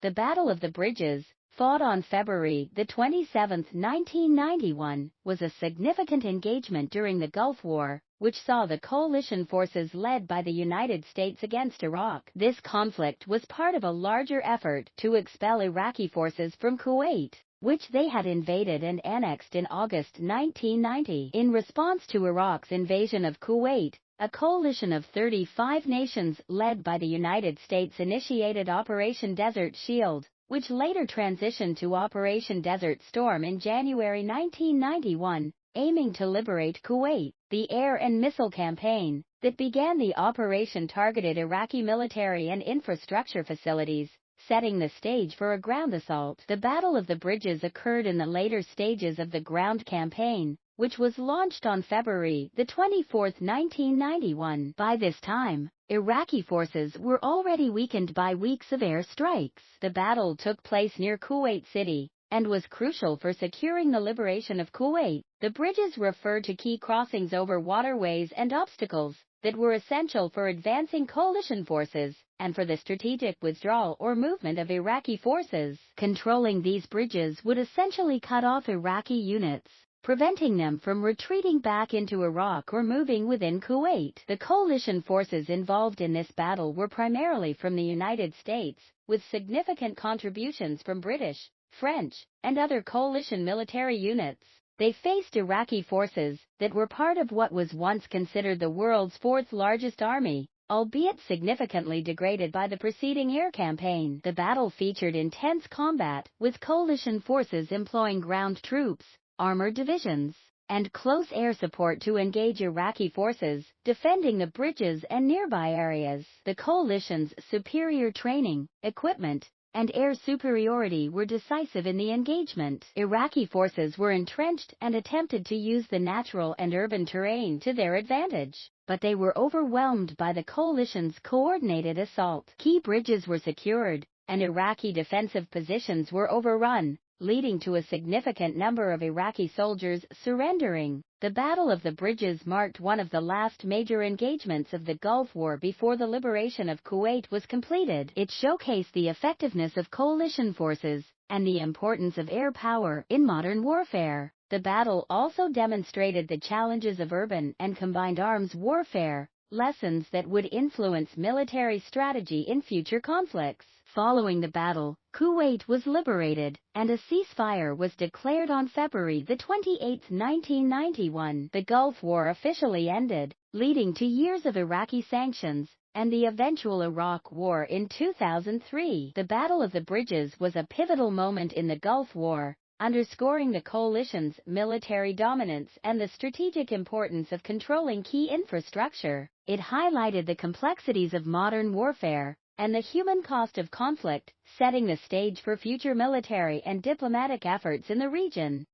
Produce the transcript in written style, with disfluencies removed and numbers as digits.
The Battle of the Bridges, fought on February 27, 1991, was a significant engagement during the Gulf War, which saw the coalition forces led by the United States against Iraq. This conflict was part of a larger effort to expel Iraqi forces from Kuwait, which they had invaded and annexed in August 1990. In response to Iraq's invasion of Kuwait, a coalition of 35 nations led by the United States initiated Operation Desert Shield, which later transitioned to Operation Desert Storm in January 1991, aiming to liberate Kuwait. The air and missile campaign that began the operation targeted Iraqi military and infrastructure facilities, setting the stage for a ground assault. The Battle of the Bridges occurred in the later stages of the ground campaign, which was launched on February 24, 1991. By this time, Iraqi forces were already weakened by weeks of air strikes. The battle took place near Kuwait City and was crucial for securing the liberation of Kuwait. The bridges refer to key crossings over waterways and obstacles that were essential for advancing coalition forces and for the strategic withdrawal or movement of Iraqi forces. Controlling these bridges would essentially cut off Iraqi units, preventing them from retreating back into Iraq or moving within Kuwait. The coalition forces involved in this battle were primarily from the United States, with significant contributions from British, French, and other coalition military units. They faced Iraqi forces that were part of what was once considered the world's fourth largest army, albeit significantly degraded by the preceding air campaign. The battle featured intense combat, with coalition forces employing ground troops, armored divisions, and close air support to engage Iraqi forces, defending the bridges and nearby areas. The coalition's superior training, equipment, and air superiority were decisive in the engagement. Iraqi forces were entrenched and attempted to use the natural and urban terrain to their advantage, but they were overwhelmed by the coalition's coordinated assault. Key bridges were secured, and Iraqi defensive positions were overrun, leading to a significant number of Iraqi soldiers surrendering. The Battle of the Bridges marked one of the last major engagements of the Gulf War before the liberation of Kuwait was completed. It showcased the effectiveness of coalition forces and the importance of air power in modern warfare. The battle also demonstrated the challenges of urban and combined arms warfare, lessons that would influence military strategy in future conflicts. Following the battle, Kuwait was liberated, and a ceasefire was declared on February 28, 1991. The Gulf War officially ended, leading to years of Iraqi sanctions and the eventual Iraq War in 2003. The Battle of the Bridges was a pivotal moment in the Gulf War, underscoring the coalition's military dominance and the strategic importance of controlling key infrastructure. It highlighted the complexities of modern warfare and the human cost of conflict, setting the stage for future military and diplomatic efforts in the region.